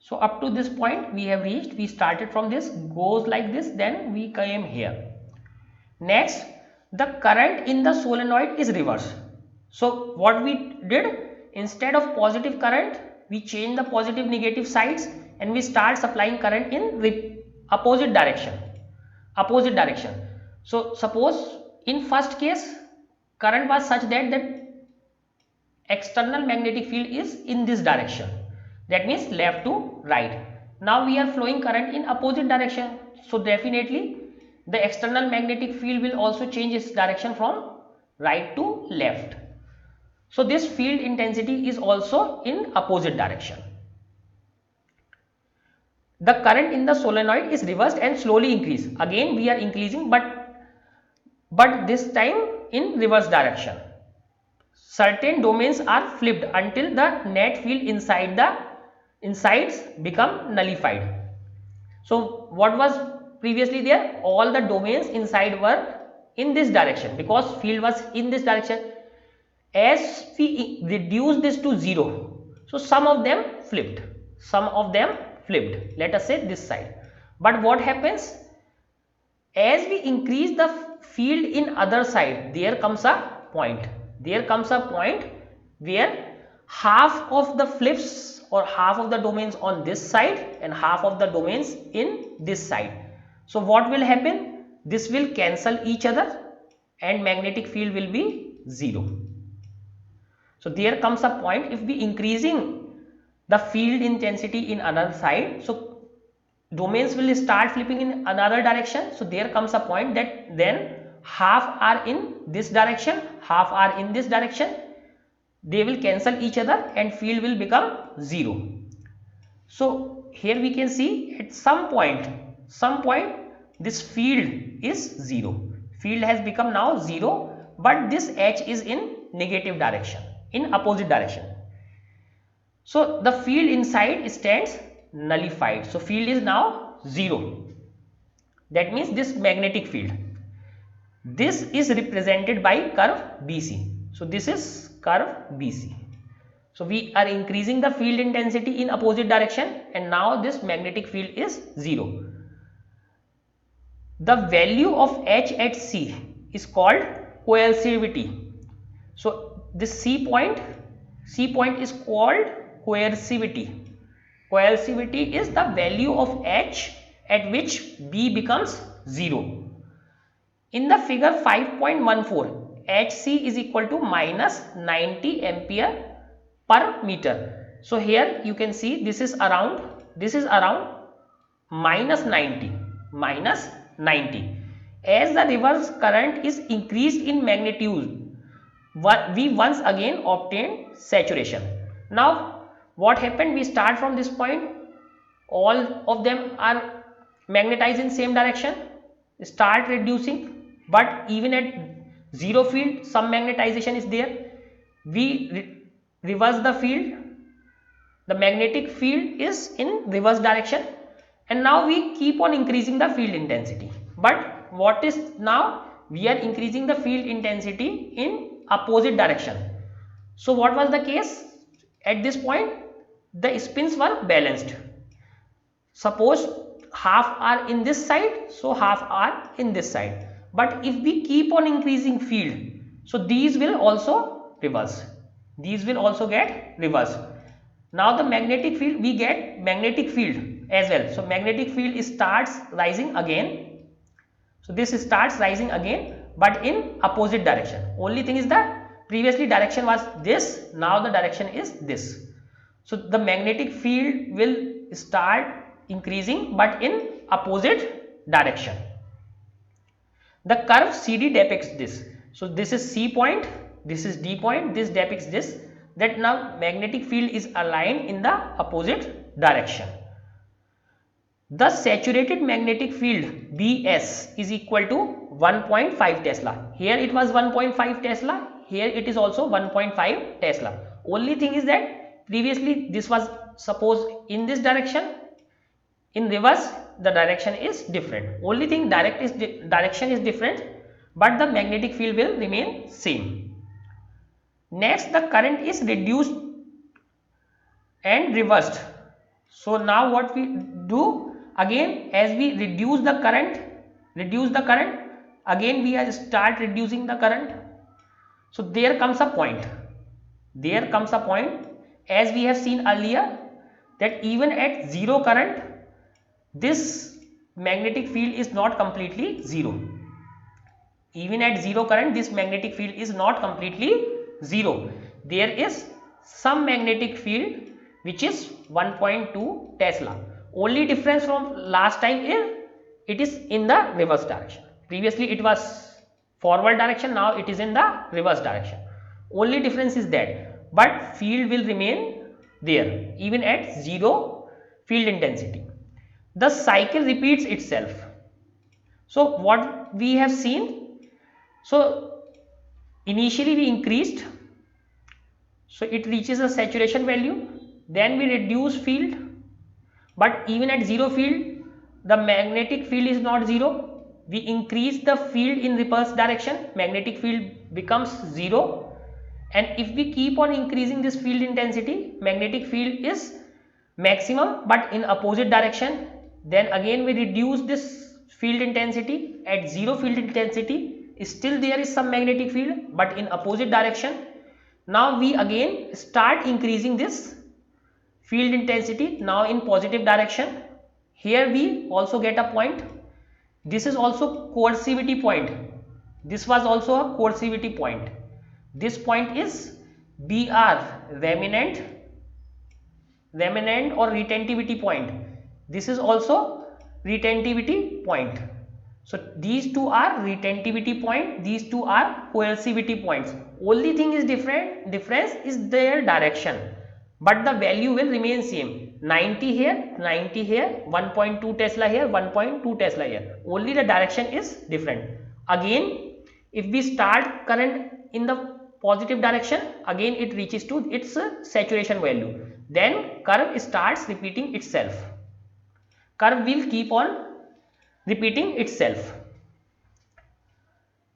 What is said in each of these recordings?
So up to this point we have reached. We started from this, goes like this, then we came here. Next, the current in the solenoid is reversed. So what we did, instead of positive current, we change the positive negative sides and we start supplying current in the opposite direction. So suppose in first case current was such that external magnetic field is in this direction, that means left to right. Now we are flowing current in opposite direction, so definitely the external magnetic field will also change its direction from right to left. So this field intensity is also in opposite direction. The current in the solenoid is reversed and slowly increase. Again we are increasing, but this time in reverse direction. Certain domains are flipped until the net field insides become nullified. So what was previously there, all the domains inside were in this direction because field was in this direction. As we reduce this to 0, so some of them flipped, let us say this side. But what happens, as we increase the field in other side, there comes a point where half of the flips or half of the domains on this side and half of the domains in this side. So what will happen, this will cancel each other and magnetic field will be 0. So there comes a point, if we increasing the field intensity in another side, so domains will start flipping in another direction. So there comes a point that then half are in this direction, half are in this direction, they will cancel each other and field will become 0. So here we can see at some point this field is 0, field has become now 0, but this H is in negative direction, in opposite direction. So the field inside stands nullified, so field is now 0. That means this magnetic field, this is represented by curve BC. So this is curve BC. So we are increasing the field intensity in opposite direction and now this magnetic field is 0. The value of H at C is called coercivity. So this C point is called coercivity. Coercivity is the value of H at which B becomes 0. In the figure 5.14, Hc is equal to minus 90 ampere per meter. So here you can see this is around minus 90. As the reverse current is increased in magnitude, we once again obtained saturation. Now what happened, we start from this point, all of them are magnetized in same direction, start reducing, but even at 0 field some magnetization is there. We reverse the field, the magnetic field is in reverse direction, and now we keep on increasing the field intensity. But what is now, we are increasing the field intensity in opposite direction. So what was the case at this point, the spins were balanced. Suppose half are in this side, so half are in this side, but if we keep on increasing field, so these will also reverse, these will also get reversed. Now the magnetic field, we get magnetic field as well, so magnetic field starts rising again. So this starts rising again, but in opposite direction. Only thing is that previously direction was this, now the direction is this. So the magnetic field will start increasing but in opposite direction. The curve CD depicts this. So this is C point, this is D point, this depicts this, that now magnetic field is aligned in the opposite direction. The saturated magnetic field Bs is equal to 1.5 Tesla. Here it was 1.5 Tesla, here it is also 1.5 Tesla. Only thing is that previously this was suppose in this direction, in reverse the direction is different. Only thing direction is different, but the magnetic field will remain same. Next, the current is reduced and reversed So now what we do, again as we reduce the current, again we are start reducing the current. So there comes a point, as we have seen earlier, that even at zero current this magnetic field is not completely zero. Even at zero current this magnetic field is not completely zero. There is some magnetic field which is 1.2 Tesla. Only difference from last time is it is in the reverse direction. Previously it was forward direction, now it is in the reverse direction. Only difference is that, but field will remain there even at zero field intensity. The cycle repeats itself. So what we have seen, so initially we increased, so it reaches a saturation value, then we reduce field, but even at zero field the magnetic field is not zero. We increase the field in reverse direction, magnetic field becomes zero, and if we keep on increasing this field intensity, magnetic field is maximum but in opposite direction. Then again we reduce this field intensity, at zero field intensity still there is some magnetic field but in opposite direction. Now we again start increasing this field intensity, now in positive direction. Here we also get a point, this is also coercivity point, this was also a coercivity point. This point is BR, remnant or retentivity point. This is also retentivity point. So these two are retentivity point, these two are coercivity points. Only thing is difference is their direction, but the value will remain same. 90 here, 90 here, 1.2 Tesla here, 1.2 Tesla here. Only the direction is different. Again, if we start current in the positive direction, again it reaches to its saturation value. Then curve starts repeating itself. Curve will keep on repeating itself.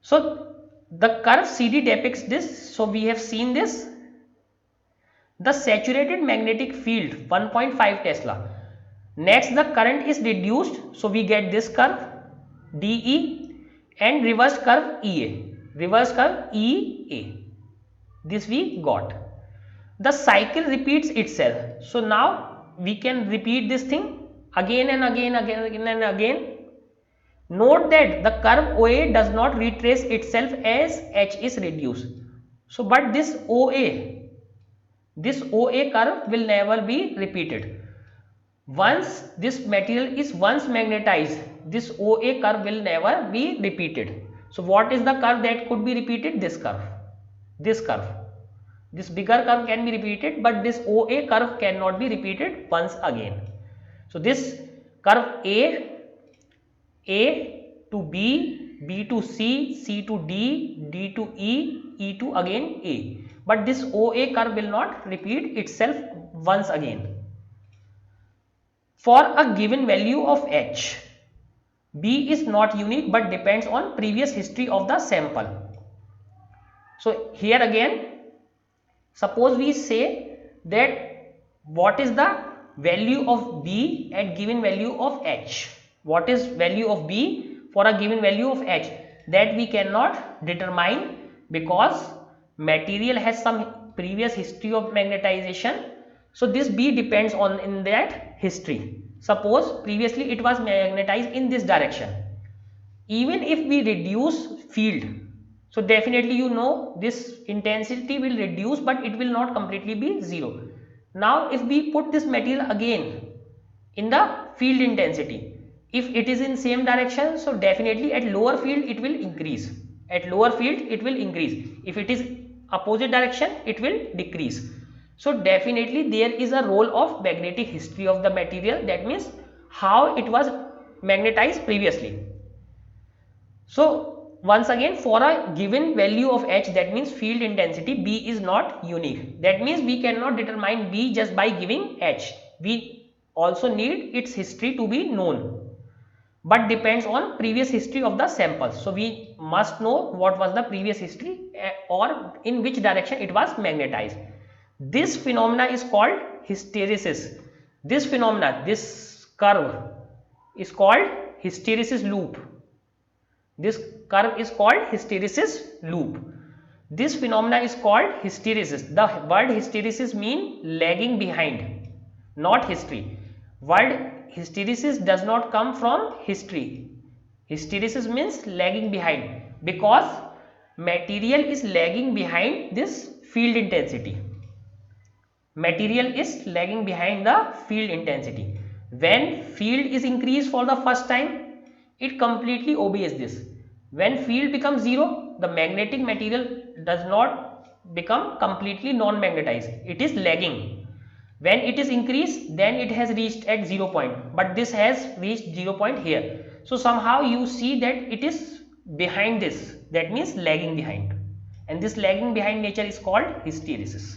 So the curve CD depicts this. So we have seen this. The saturated magnetic field 1.5 Tesla. Next the current is reduced. So we get this curve DE and reverse curve EA. Reverse curve EA. This we got. The cycle repeats itself. So now we can repeat this thing again and again and again. Note that the curve OA does not retrace itself as H is reduced. So but this OA curve will never be repeated. Once this material is once magnetized, this OA curve will never be repeated. So what is the curve that could be repeated? This curve. This curve. This bigger curve can be repeated, but this OA curve cannot be repeated once again. So this curve A to B, B to C, C to D, D to E, E to again A. But this OA curve will not repeat itself once again. For a given value of H, B is not unique but depends on previous history of the sample. So here again, suppose we say that what is the value of B at given value of H. What is value of B for a given value of H? That we cannot determine because material has some previous history of magnetization. So this B depends on in that history. Suppose previously it was magnetized in this direction. Even if we reduce field, so definitely you know this intensity will reduce but it will not completely be zero. Now if we put this material again in the field intensity, if it is in same direction, so definitely at lower field it will increase. At lower field it will increase. If it is opposite direction it will decrease. So definitely there is a role of magnetic history of the material, that means how it was magnetized previously. So once again, for a given value of H, that means field intensity B is not unique. That means we cannot determine B just by giving H. We also need its history to be known, but depends on previous history of the samples. So we must know what was the previous history or in which direction it was magnetized. This phenomena is called hysteresis. This phenomena, this curve is called hysteresis loop. This curve is called hysteresis loop. This phenomena is called hysteresis. The word hysteresis means lagging behind, not history. Word hysteresis does not come from history. Hysteresis means lagging behind, because material is lagging behind this field intensity. Material is lagging behind the field intensity. When field is increased for the first time, it completely obeys this. When field becomes zero, the magnetic material does not become completely non-magnetized. It is lagging. When it is increased, then it has reached at 0 point, but this has reached 0 point here. So somehow you see that it is behind this, that means lagging behind, and this lagging behind nature is called hysteresis.